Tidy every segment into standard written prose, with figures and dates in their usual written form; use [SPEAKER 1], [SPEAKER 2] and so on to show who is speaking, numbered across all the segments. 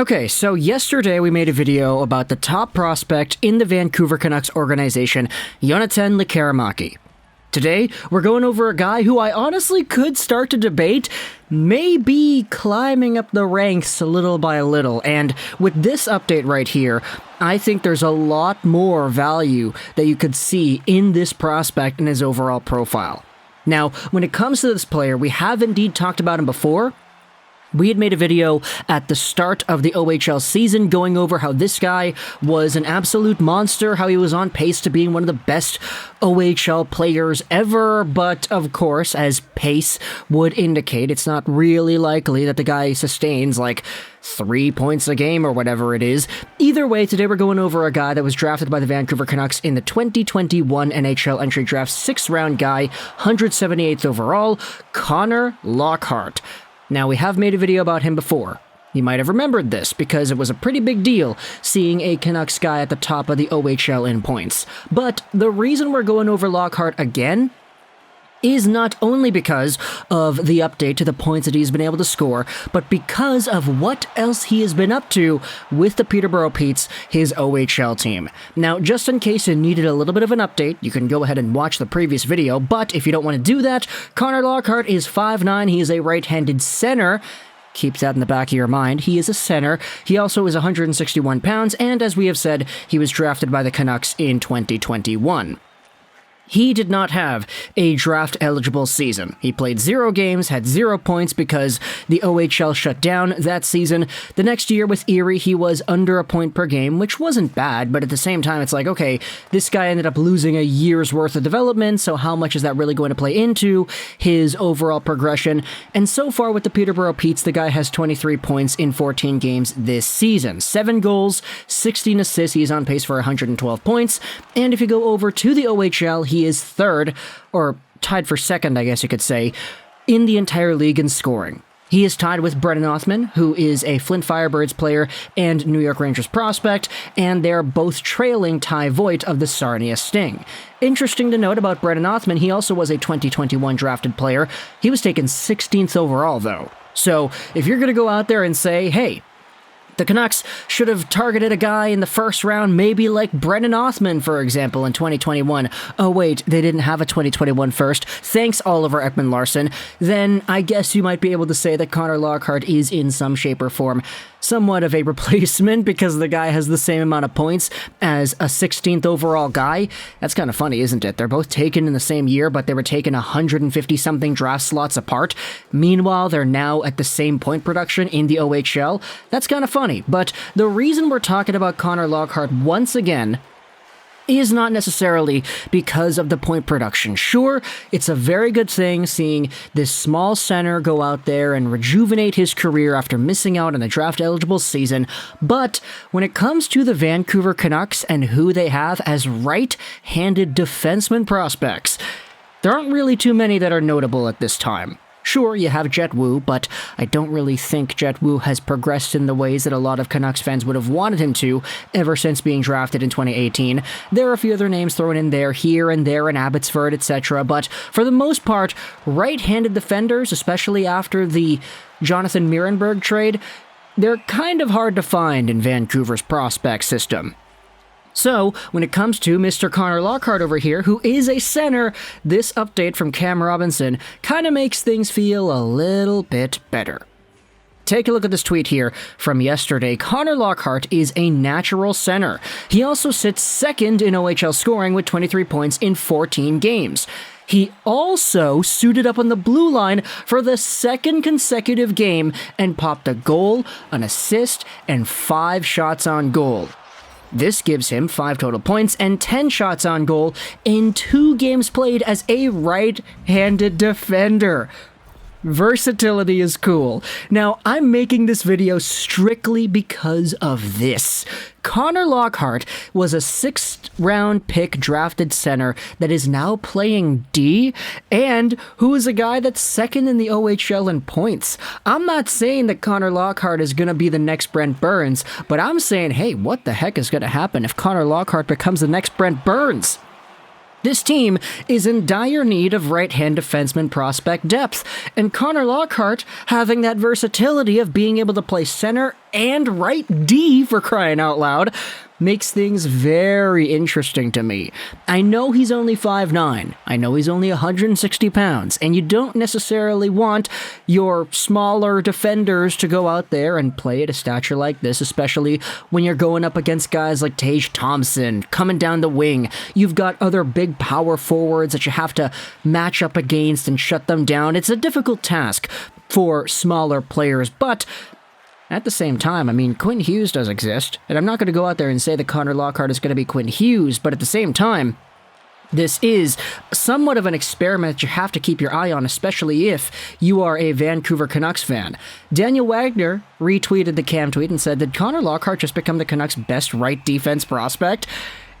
[SPEAKER 1] Okay, so yesterday we made a video about the top prospect in the Vancouver Canucks organization, Jonathan Lekkerimäki. Today, we're going over a guy who I honestly could start to debate may be climbing up the ranks little by little, and with this update right here, I think there's a lot more value that you could see in this prospect and his overall profile. Now, when it comes to this player, we have indeed talked about him before. We had made a video at the start of the OHL season going over how this guy was an absolute monster, how he was on pace to being one of the best OHL players ever, but of course, as pace would indicate, it's not really likely that the guy sustains like 3 points a game or whatever it is. Either way, today we're going over a guy that was drafted by the Vancouver Canucks in the 2021 NHL Entry Draft 6th round guy, 178th overall, Connor Lockhart. Now, we have made a video about him before. You might have remembered this because it was a pretty big deal seeing a Canucks guy at the top of the OHL in points. But the reason we're going over Lockhart again is not only because of the update to the points that he's been able to score, but because of what else he has been up to with the Peterborough Petes, his OHL team. Now, just in case you needed a little bit of an update, you can go ahead and watch the previous video, but if you don't want to do that, Connor Lockhart is 5'9", he is a right-handed center. Keep that in the back of your mind. He is a center. He also is 161 pounds, and as we have said, he was drafted by the Canucks in 2021. He did not have a draft-eligible season. He played 0 games, had 0 points because the OHL shut down that season. The next year with Erie, he was under a point per game, which wasn't bad, but at the same time, it's like, okay, this guy ended up losing a year's worth of development, so how much is that really going to play into his overall progression? And so far with the Peterborough Petes, the guy has 23 points in 14 games this season. 7 goals, 16 assists, he's on pace for 112 points, and if you go over to the OHL, he is third, or tied for second, I guess you could say, in the entire league in scoring. He is tied with Brennan Othmann, who is a Flint Firebirds player and New York Rangers prospect, and they're both trailing Ty Voigt of the Sarnia Sting. Interesting to note about Brennan Othmann, he also was a 2021 drafted player. He was taken 16th overall, though. So, if you're going to go out there and say, hey, the Canucks should have targeted a guy in the first round, maybe like Brennan Othmann, for example, in 2021. Oh, wait, they didn't have a 2021 first. Thanks, Oliver Ekman-Larsson. Then I guess you might be able to say that Connor Lockhart is in some shape or form somewhat of a replacement because the guy has the same amount of points as a 16th overall guy. That's kind of funny, isn't it? They're both taken in the same year, but they were taken 150-something draft slots apart. Meanwhile, they're now at the same point production in the OHL. That's kind of funny, but the reason we're talking about Connor Lockhart once again is not necessarily because of the point production. Sure, it's a very good thing seeing this small center go out there and rejuvenate his career after missing out on the draft-eligible season, but when it comes to the Vancouver Canucks and who they have as right-handed defenseman prospects, there aren't really too many that are notable at this time. Sure, you have Jet Wu, but I don't really think Jet Wu has progressed in the ways that a lot of Canucks fans would have wanted him to ever since being drafted in 2018. There are a few other names thrown in there, here and there in Abbotsford, etc., but for the most part, right-handed defenders, especially after the Jonathan Mierenberg trade, they're kind of hard to find in Vancouver's prospect system. So, when it comes to Mr. Connor Lockhart over here, who is a center, this update from Cam Robinson kind of makes things feel a little bit better. Take a look at this tweet here from yesterday. Connor Lockhart is a natural center. He also sits second in OHL scoring with 23 points in 14 games. He also suited up on the blue line for the second consecutive game and popped a goal, an assist, and 5 shots on goal. This gives him 5 total points and 10 shots on goal in 2 games played as a right-handed defender. Versatility is cool. Now, I'm making this video strictly because of this. Connor Lockhart was a 6th-round pick drafted center that is now playing D, and who is a guy that's second in the OHL in points. I'm not saying that Connor Lockhart is going to be the next Brent Burns, but I'm saying, hey, what the heck is going to happen if Connor Lockhart becomes the next Brent Burns? This team is in dire need of right-hand defenseman prospect depth, and Connor Lockhart having that versatility of being able to play center and right D, for crying out loud, makes things very interesting to me. I know he's only 5'9", I know he's only 160 pounds, and you don't necessarily want your smaller defenders to go out there and play at a stature like this, especially when you're going up against guys like Tage Thompson, coming down the wing. You've got other big power forwards that you have to match up against and shut them down. It's a difficult task for smaller players, but at the same time, I mean, Quinn Hughes does exist, and I'm not going to go out there and say that Connor Lockhart is going to be Quinn Hughes, but at the same time, this is somewhat of an experiment that you have to keep your eye on, especially if you are a Vancouver Canucks fan. Daniel Wagner retweeted the Cam tweet and said, "Did Connor Lockhart just become the Canucks' best right defense prospect?"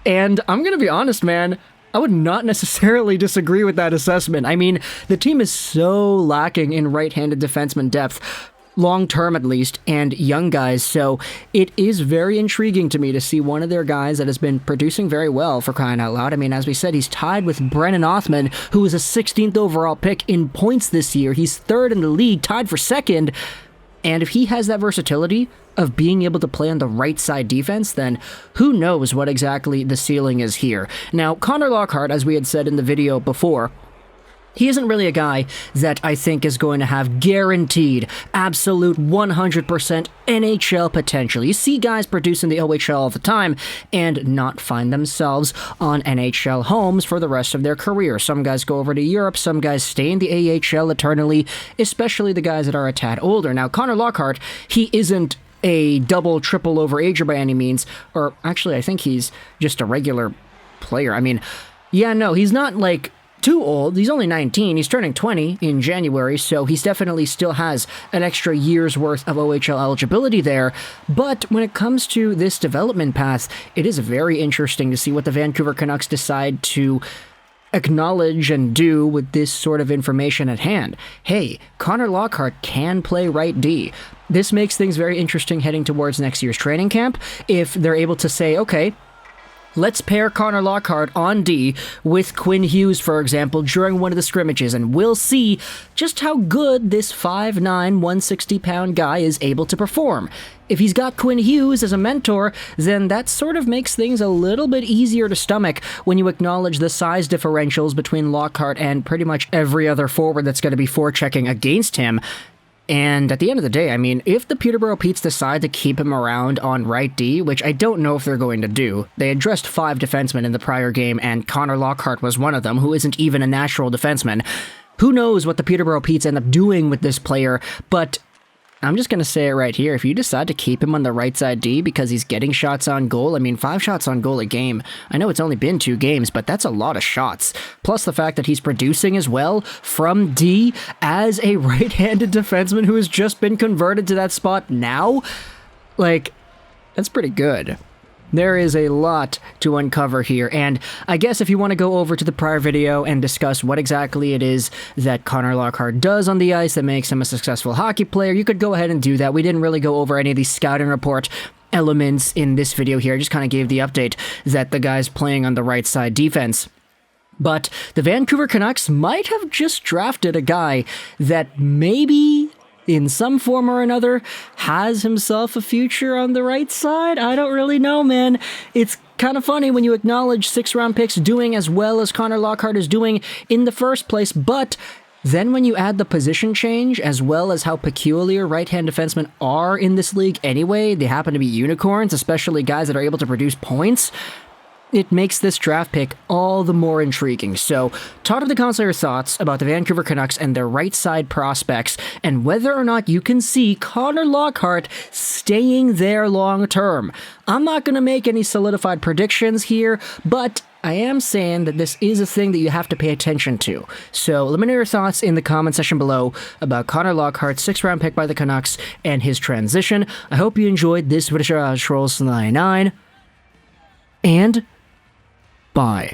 [SPEAKER 1] And I'm going to be honest, man, I would not necessarily disagree with that assessment. I mean, the team is so lacking in right-handed defenseman depth, long-term at least, and young guys, so it is very intriguing to me to see one of their guys that has been producing very well, for crying out loud. I mean, as we said, he's tied with Brennan Othmann, who was a 16th overall pick in points this year. He's third in the league, tied for second, and if he has that versatility of being able to play on the right side defense, then who knows what exactly the ceiling is here. Now, Connor Lockhart, as we had said in the video before, he isn't really a guy that I think is going to have guaranteed, absolute 100% NHL potential. You see guys produce in the OHL all the time and not find themselves on NHL homes for the rest of their career. Some guys go over to Europe, some guys stay in the AHL eternally, especially the guys that are a tad older. Now, Connor Lockhart, he isn't a double, triple overager by any means, or actually I think he's just a regular player. I mean, yeah, no, he's not like too old. He's only 19. He's turning 20 in January, so he's definitely still has an extra year's worth of OHL eligibility there. But when it comes to this development path, it is very interesting to see what the Vancouver Canucks decide to acknowledge and do with this sort of information at hand. Hey, Connor Lockhart can play right D. This makes things very interesting heading towards next year's training camp. If they're able to say, okay, let's pair Connor Lockhart on D with Quinn Hughes, for example, during one of the scrimmages, and we'll see just how good this 5'9", 160-pound guy is able to perform. If he's got Quinn Hughes as a mentor, then that sort of makes things a little bit easier to stomach when you acknowledge the size differentials between Lockhart and pretty much every other forward that's going to be forechecking against him. And at the end of the day, I mean, if the Peterborough Petes decide to keep him around on right D, which I don't know if they're going to do, they addressed 5 defensemen in the prior game, and Connor Lockhart was one of them, who isn't even a natural defenseman. Who knows what the Peterborough Petes end up doing with this player, but I'm just going to say it right here. If you decide to keep him on the right side D because he's getting shots on goal, I mean, 5 shots on goal a game. I know it's only been 2 games, but that's a lot of shots. Plus the fact that he's producing as well from D as a right-handed defenseman who has just been converted to that spot now. Like, that's pretty good. There is a lot to uncover here, and I guess if you want to go over to the prior video and discuss what exactly it is that Connor Lockhart does on the ice that makes him a successful hockey player, you could go ahead and do that. We didn't really go over any of these scouting report elements in this video here. I just kind of gave the update that the guy's playing on the right side defense. But the Vancouver Canucks might have just drafted a guy that maybe, in some form or another, has himself a future on the right side. I don't really know, man. It's kind of funny when you acknowledge 6th-round picks doing as well as Connor Lockhart is doing in the first place, but then when you add the position change, as well as how peculiar right-hand defensemen are in this league anyway, they happen to be unicorns, especially guys that are able to produce points, it makes this draft pick all the more intriguing. So, talk to the comments your thoughts about the Vancouver Canucks and their right side prospects, and whether or not you can see Connor Lockhart staying there long term. I'm not going to make any solidified predictions here, but I am saying that this is a thing that you have to pay attention to. So let me know your thoughts in the comment section below about Connor Lockhart's 6th-round pick by the Canucks and his transition. I hope you enjoyed this video, Trolls99, and bye.